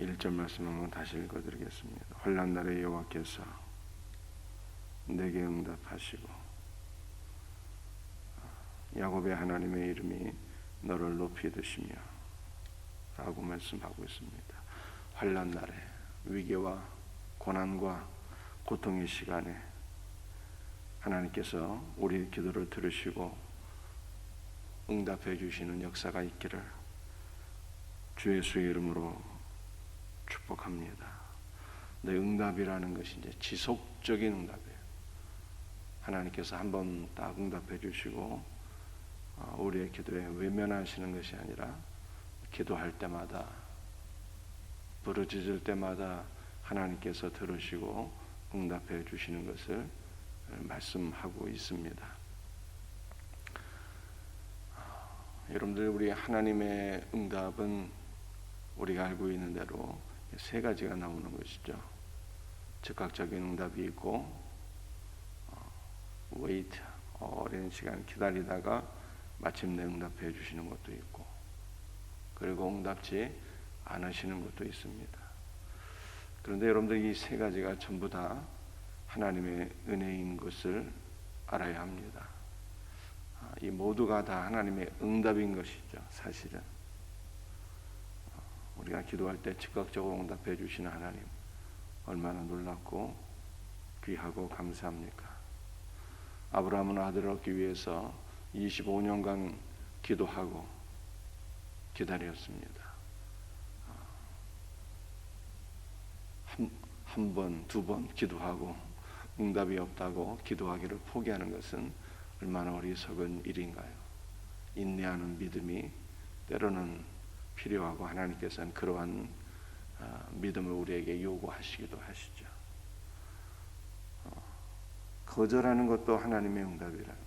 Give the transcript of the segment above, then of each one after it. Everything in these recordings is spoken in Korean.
1절 말씀 한번 다시 읽어드리겠습니다. 환난 날에 여호와께서 내게 응답하시고 야곱의 하나님의 이름이 너를 높이 드시며 라고 말씀하고 있습니다. 환난 날에, 위기와 고난과 고통의 시간에 하나님께서 우리 기도를 들으시고 응답해 주시는 역사가 있기를 주 예수의 이름으로 축복합니다. 네, 응답이라는 것이 이제 지속적인 응답이에요. 하나님께서 한번 딱 응답해 주시고 우리의 기도에 외면하시는 것이 아니라 기도할 때마다, 부르짖을 때마다 하나님께서 들으시고 응답해 주시는 것을 말씀하고 있습니다. 여러분들, 우리 하나님의 응답은 우리가 알고 있는 대로 세 가지가 나오는 것이죠. 즉각적인 응답이 있고, wait, 오랜 시간 기다리다가 마침내 응답해 주시는 것도 있고, 그리고 응답지 않으시는 것도 있습니다. 그런데 여러분들, 이 세 가지가 전부 다 하나님의 은혜인 것을 알아야 합니다. 이 모두가 다 하나님의 응답인 것이죠. 사실은 우리가 기도할 때 즉각적으로 응답해 주시는 하나님, 얼마나 놀랍고 귀하고 감사합니까? 아브라함은 아들을 얻기 위해서 25년간 기도하고 기다렸습니다. 한 번, 두 번 기도하고 응답이 없다고 기도하기를 포기하는 것은 얼마나 어리석은 일인가요? 인내하는 믿음이 때로는 필요하고, 하나님께서는 그러한 믿음을 우리에게 요구하시기도 하시죠. 거절하는 것도 하나님의 응답이라는 거예요.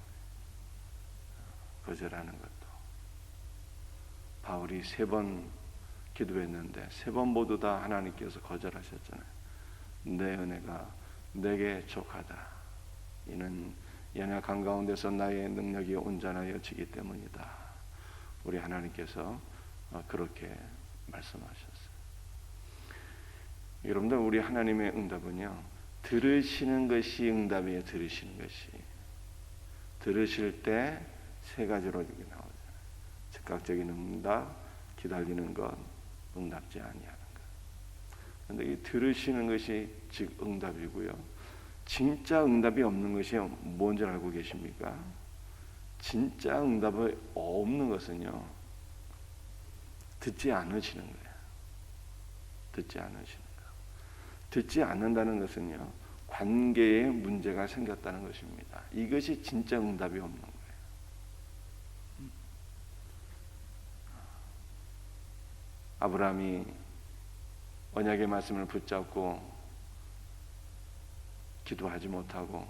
거절하는 것도. 바울이 3번 기도했는데 3번 모두 다 하나님께서 거절하셨잖아요. 내 은혜가 내게 족하다. 이는 연약한 가운데서 나의 능력이 온전하여지기 때문이다. 우리 하나님께서 그렇게 말씀하셨어요. 여러분들, 우리 하나님의 응답은요, 들으시는 것이 응답이에요. 들으시는 것이. 들으실 때 3가지로 이렇게 나오잖아요. 즉각적인 응답, 기다리는 것, 응답지 아니하는 것. 그런데 이 들으시는 것이 즉 응답이고요. 진짜 응답이 없는 것이 뭔지 알고 계십니까? 진짜 응답이 없는 것은요, 듣지 않으시는 거예요. 듣지 않으시는 거예요. 듣지 않는다는 것은요, 관계에 문제가 생겼다는 것입니다. 이것이 진짜 응답이 없는 거예요. 아브라함이 언약의 말씀을 붙잡고 기도하지 못하고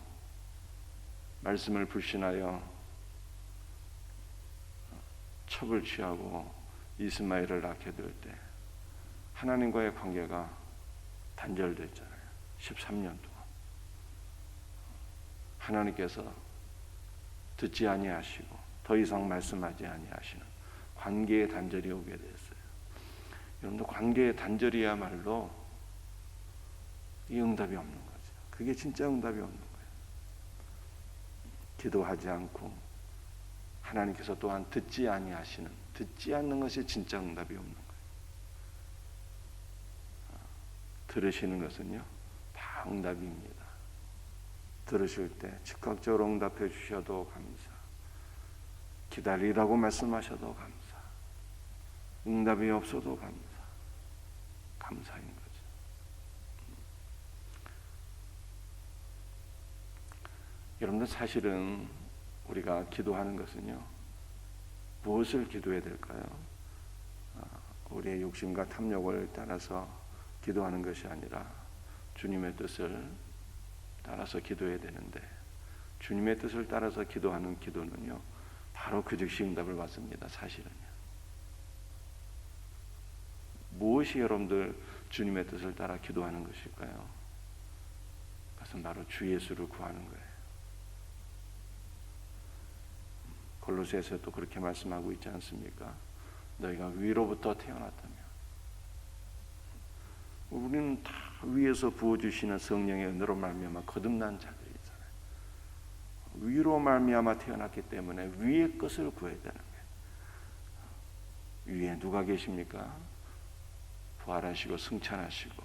말씀을 불신하여 첩을 취하고 이스마엘을 낳게 될 때 하나님과의 관계가 단절됐잖아요. 13년 동안 하나님께서 듣지 아니하시고 더 이상 말씀하지 아니하시는 관계의 단절이 오게 됐어요. 여러분들, 관계의 단절이야말로 이 응답이 없는 거죠. 그게 진짜 응답이 없는 거예요. 기도하지 않고 하나님께서 또한 듣지 아니하시는, 듣지 않는 것이 진짜 응답이 없는 거예요. 들으시는 것은요, 다 응답입니다. 들으실 때 즉각적으로 응답해 주셔도 감사, 기다리라고 말씀하셔도 감사, 응답이 없어도 감사인 거죠. 여러분들, 사실은 우리가 기도하는 것은요, 무엇을 기도해야 될까요? 우리의 욕심과 탐욕을 따라서 기도하는 것이 아니라 주님의 뜻을 따라서 기도해야 되는데, 주님의 뜻을 따라서 기도하는 기도는요, 바로 그 즉시 응답을 받습니다. 사실은요. 무엇이 여러분들 주님의 뜻을 따라 기도하는 것일까요? 그것은 바로 주 예수를 구하는 거예요. 골로새에서 또 그렇게 말씀하고 있지 않습니까? 너희가 위로부터 태어났다며 우리는 다 위에서 부어주시는 성령의 은혜로 말미암아 거듭난 자들이잖아요. 위로 말미암아 태어났기 때문에 위의 것을 구해야 되는 거예요. 위에 누가 계십니까? 부활하시고 승천하시고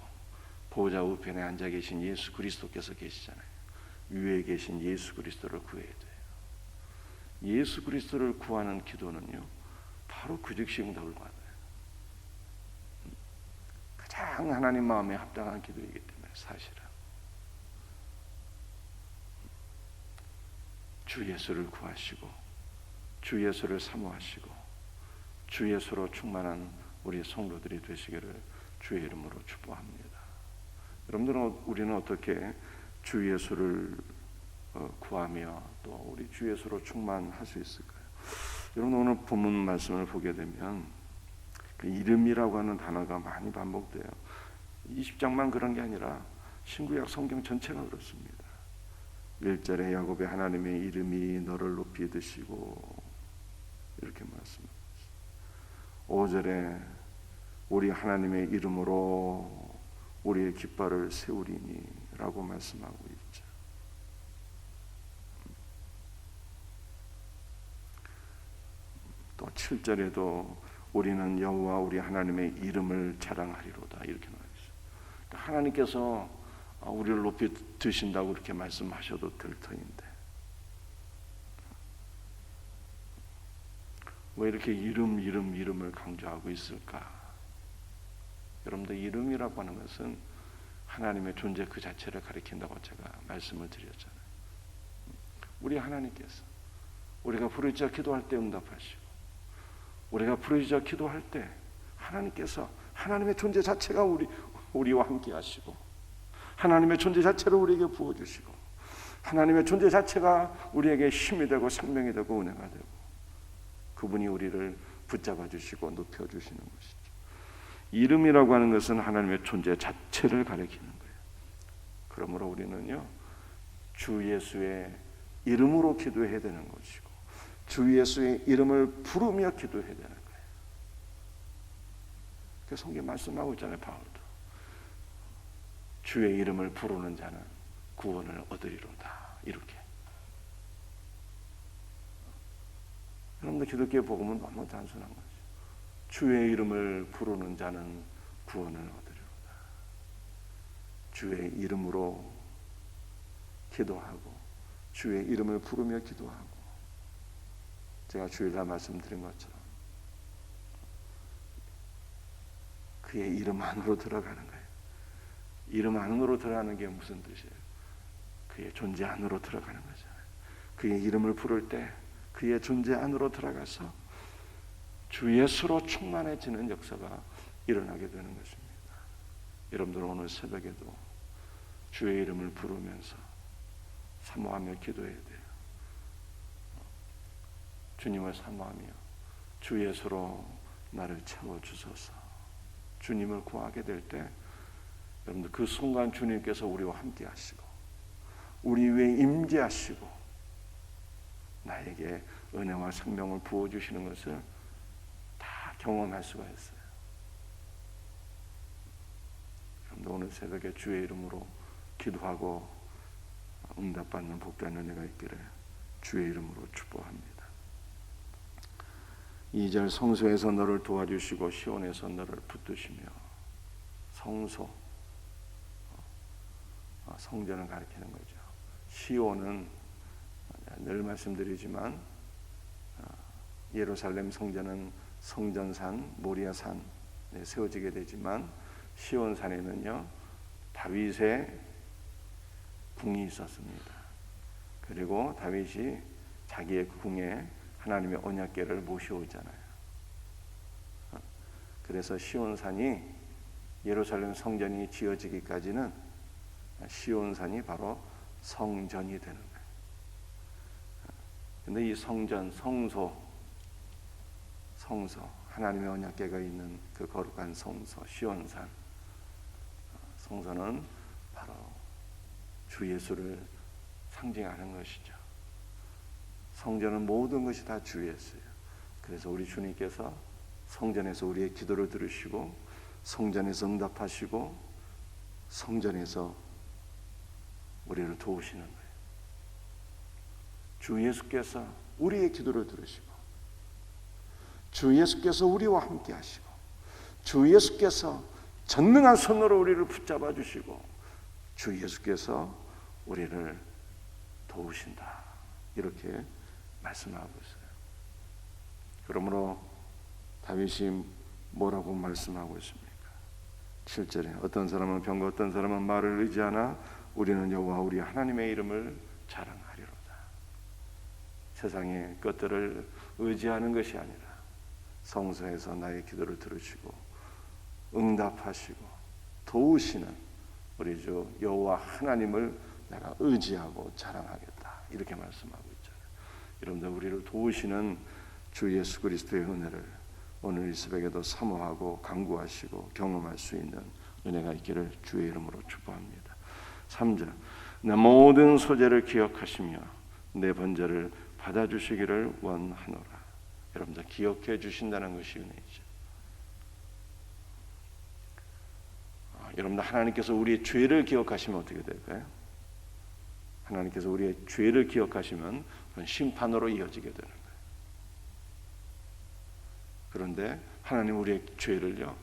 보좌 우편에 앉아 계신 예수 그리스도께서 계시잖아요. 위에 계신 예수 그리스도를 구해야 돼요. 예수 그리스도를 구하는 기도는요, 바로 그 즉시 응답을 받아요. 가장 하나님 마음에 합당한 기도이기 때문에 사실은 주 예수를 구하시고 주 예수를 사모하시고 주 예수로 충만한 우리 성도들이 되시기를 주의 이름으로 축복합니다. 여러분들은 우리는 어떻게 주 예수를 구하며 또 우리 주 예수로 충만할 수 있을까요? 여러분 오늘 본문 말씀을 보게 되면 그 이름이라고 하는 단어가 많이 반복돼요. 20장만 그런 게 아니라 신구약 성경 전체가 그렇습니다. 1절에 야곱의 하나님의 이름이 너를 높이 드시고 이렇게 말씀합니다. 5절에 우리 하나님의 이름으로 우리의 깃발을 세우리니 라고 말씀하고 있죠. 또 7절에도 우리는 여호와 우리 하나님의 이름을 자랑하리로다 이렇게 나와 있어요. 그러니까 하나님께서 우리를 높이 드신다고 그렇게 말씀하셔도 될 터인데 왜 이렇게 이름을 강조하고 있을까? 여러분들 이름이라고 하는 것은 하나님의 존재 그 자체를 가리킨다고 제가 말씀을 드렸잖아요. 우리 하나님께서 우리가 부르짖어 기도할 때 응답하시고 우리가 부르짖어 기도할 때 하나님께서 하나님의 존재 자체가 우리와 함께 하시고 하나님의 존재 자체를 우리에게 부어주시고 하나님의 존재 자체가 우리에게 힘이 되고 생명이 되고 은혜가 되고 그분이 우리를 붙잡아 주시고 높여 주시는 것이죠. 이름이라고 하는 것은 하나님의 존재 자체를 가리키는 거예요. 그러므로 우리는요 주 예수의 이름으로 기도해야 되는 것이고 주 예수의 이름을 부르며 기도해야 되는 거예요. 그 성경 말씀하고 있잖아요. 바울도 주의 이름을 부르는 자는 구원을 얻으리로다 이렇게. 여러분들 기독교의 복음은 너무 단순한 거죠. 주의 이름을 부르는 자는 구원을 얻으리로다. 주의 이름으로 기도하고 주의 이름을 부르며 기도하고 제가 주일날 말씀드린 것처럼 그의 이름 안으로 들어가는 거예요. 이름 안으로 들어가는 게 무슨 뜻이에요? 그의 존재 안으로 들어가는 거잖아요. 그의 이름을 부를 때 그의 존재 안으로 들어가서 주 예수로 충만해지는 역사가 일어나게 되는 것입니다. 여러분들 오늘 새벽에도 주의 이름을 부르면서 사모하며 기도해야 돼요. 주님을 사모하며 주 예수로 나를 채워주소서. 주님을 구하게 될 때 여러분들 그 순간 주님께서 우리와 함께 하시고 우리 위에 임재하시고 나에게 은혜와 생명을 부어주시는 것을 다 경험할 수가 있어요. 여러분들 오늘 새벽에 주의 이름으로 기도하고 응답받는 복된 은혜가 있기를 주의 이름으로 축복합니다. 2절 성소에서 너를 도와주시고 시온에서 너를 붙드시며 성소 성전을 가리키는 거죠. 시온은 늘 말씀드리지만 예루살렘 성전은 성전산 모리아산에 세워지게 되지만 시온산에는요 다윗의 궁이 있었습니다. 그리고 다윗이 자기의 궁에 하나님의 언약궤를 모셔오잖아요. 그래서 시온산이 예루살렘 성전이 지어지기까지는 시온산이 바로 성전이 되는 거예요. 근데 이 성전, 성소 하나님의 언약궤가 있는 그 거룩한 성소 시온산 성소는 바로 주 예수를 상징하는 것이죠. 성전은 모든 것이 다 주 예수예요. 그래서 우리 주님께서 성전에서 우리의 기도를 들으시고 성전에서 응답하시고 성전에서 우리를 도우시는 거예요. 주 예수께서 우리의 기도를 들으시고, 주 예수께서 우리와 함께 하시고, 주 예수께서 전능한 손으로 우리를 붙잡아 주시고, 주 예수께서 우리를 도우신다, 이렇게 말씀하고 있어요. 그러므로 다윗이 뭐라고 말씀하고 있습니까? 7절에 어떤 사람은 병과 어떤 사람은 말을 의지하나 우리는 여호와 우리 하나님의 이름을 자랑하리로다. 세상의 것들을 의지하는 것이 아니라 성소에서 나의 기도를 들으시고 응답하시고 도우시는 우리 주 여호와 하나님을 내가 의지하고 자랑하겠다, 이렇게 말씀하고 있잖아요. 여러분들, 우리를 도우시는 주 예수 그리스도의 은혜를 오늘 이 새벽에도 사모하고 간구하시고 경험할 수 있는 은혜가 있기를 주의 이름으로 축복합니다. 3절, 내 모든 소재를 기억하시며 내 번제를 받아주시기를 원하노라. 여러분들, 기억해 주신다는 것이 은혜이죠. 여러분들, 하나님께서 우리의 죄를 기억하시면 어떻게 될까요? 하나님께서 우리의 죄를 기억하시면 그건 심판으로 이어지게 되는 거예요. 그런데 하나님 우리의 죄를요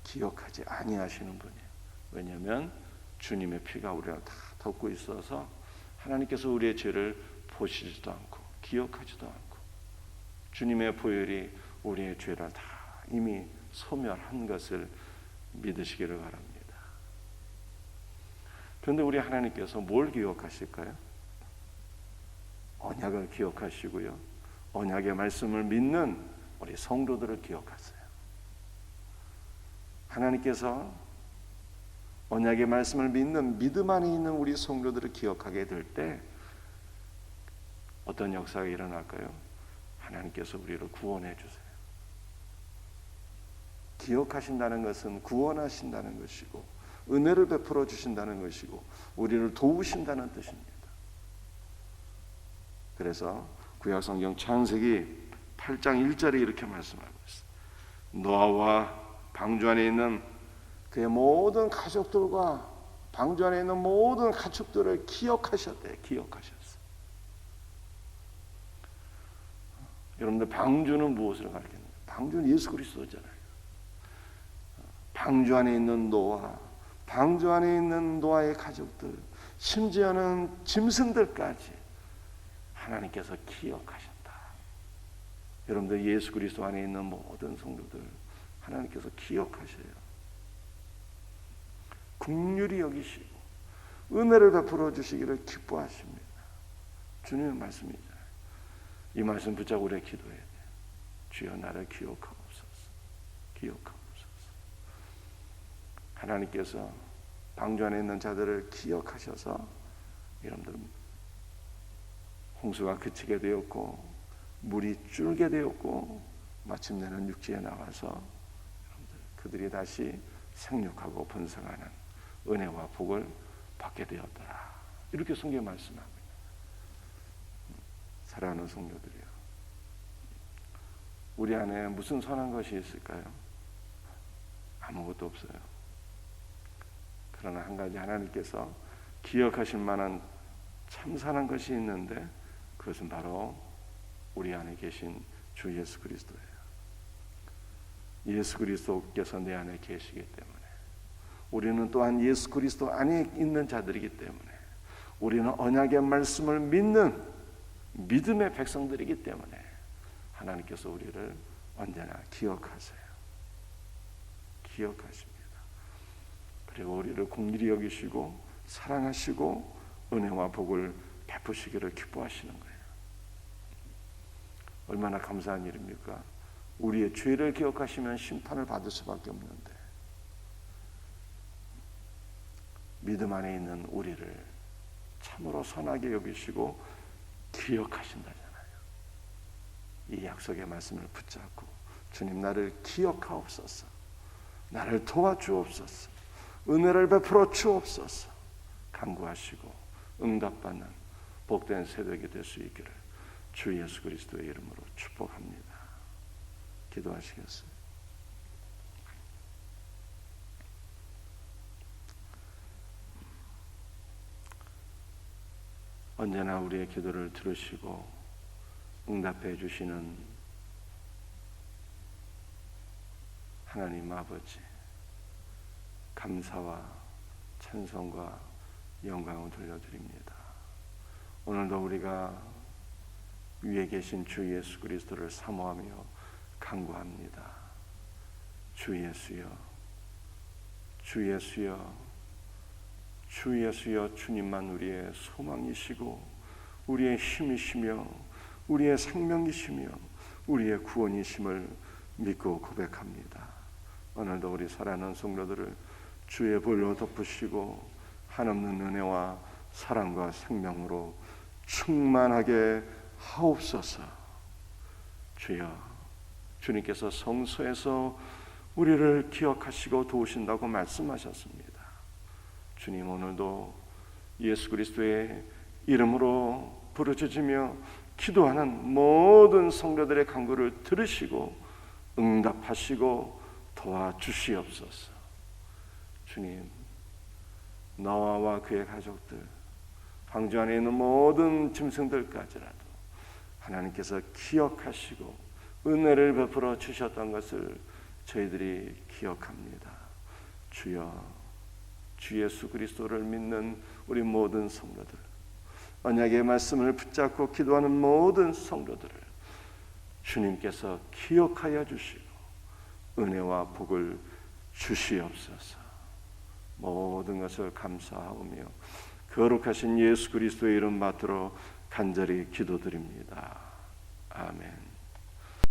기억하지 아니하시는 분이에요. 왜냐하면 주님의 피가 우리를 다 덮고 있어서 하나님께서 우리의 죄를 보시지도 않고 기억하지도 않고 주님의 보혈이 우리의 죄를 다 이미 소멸한 것을 믿으시기를 바랍니다. 그런데 우리 하나님께서 뭘 기억하실까요? 언약을 기억하시고요, 언약의 말씀을 믿는 우리 성도들을 기억하세요. 하나님께서 언약의 말씀을 믿는 믿음 안에 있는 우리 성도들을 기억하게 될 때 어떤 역사가 일어날까요? 하나님께서 우리를 구원해 주세요. 기억하신다는 것은 구원하신다는 것이고 은혜를 베풀어 주신다는 것이고 우리를 도우신다는 뜻입니다. 그래서 구약성경 창세기 8장 1절에 이렇게 말씀하고 있어요. 노아와 방주 안에 있는 그의 모든 가족들과 방주 안에 있는 모든 가축들을 기억하셨대요. 기억하셨어요. 여러분들, 방주는 무엇을 가리키는 거예요? 방주는 예수 그리스도잖아요. 방주 안에 있는 노아, 방주 안에 있는 노아의 가족들, 심지어는 짐승들까지 하나님께서 기억하셨다. 여러분들, 예수 그리스도 안에 있는 모든 성도들 하나님께서 기억하셔요. 긍휼히 여기시고 은혜를 베풀어 주시기를 기뻐하십니다. 주님의 말씀이잖아요. 이 말씀 붙잡고 우리가 기도해야 돼요. 주여, 나를 기억하옵소서. 기억하옵소서. 하나님께서 방주 안에 있는 자들을 기억하셔서 여러분들, 홍수가 그치게 되었고 물이 줄게 되었고 마침내는 육지에 나와서 여러분들, 그들이 다시 생육하고 번성하는 은혜와 복을 받게 되었더라. 이렇게 성경에 말씀하고 있는 거예요. 사랑하는 성도들이요, 우리 안에 무슨 선한 것이 있을까요? 아무것도 없어요. 그러나 한 가지 하나님께서 기억하실 만한 참 선한 것이 있는데 그것은 바로 우리 안에 계신 주 예수 그리스도예요. 예수 그리스도께서 내 안에 계시기 때문에, 우리는 또한 예수 그리스도 안에 있는 자들이기 때문에, 우리는 언약의 말씀을 믿는 믿음의 백성들이기 때문에 하나님께서 우리를 언제나 기억하세요. 기억하십니다. 그리고 우리를 긍휼히 여기시고 사랑하시고 은혜와 복을 베푸시기를 기뻐하시는 거예요. 얼마나 감사한 일입니까? 우리의 죄를 기억하시면 심판을 받을 수밖에 없는데 믿음 안에 있는 우리를 참으로 선하게 여기시고 기억하신다잖아요. 이 약속의 말씀을 붙잡고 주님, 나를 기억하옵소서, 나를 도와주옵소서, 은혜를 베풀어 주옵소서 간구하시고 응답받는 복된 새벽이 될 수 있기를 주 예수 그리스도의 이름으로 축복합니다. 기도하시겠어요? 언제나 우리의 기도를 들으시고 응답해 주시는 하나님 아버지, 감사와 찬송과 영광을 돌려드립니다. 오늘도 우리가 위에 계신 주 예수 그리스도를 사모하며 간구합니다. 주 예수여, 주 예수여, 주 예수여, 주님만 우리의 소망이시고 우리의 힘이시며 우리의 생명이시며 우리의 구원이심을 믿고 고백합니다. 오늘도 우리 사랑하는 성도들을 주의 보혈로 덮으시고 한없는 은혜와 사랑과 생명으로 충만하게 하옵소서. 주여, 주님께서 성소에서 우리를 기억하시고 도우신다고 말씀하셨습니다. 주님, 오늘도 예수 그리스도의 이름으로 부르짖으며 기도하는 모든 성도들의 간구를 들으시고 응답하시고 도와주시옵소서. 주님, 노아와 그의 가족들, 방주 안에 있는 모든 짐승들까지라도 하나님께서 기억하시고 은혜를 베풀어 주셨던 것을 저희들이 기억합니다. 주여, 주 예수 그리스도를 믿는 우리 모든 성도들, 언약의 말씀을 붙잡고 기도하는 모든 성도들을 주님께서 기억하여 주시고 은혜와 복을 주시옵소서. 모든 것을 감사하오며 거룩하신 예수 그리스도의 이름 받들어 간절히 기도드립니다. 아멘.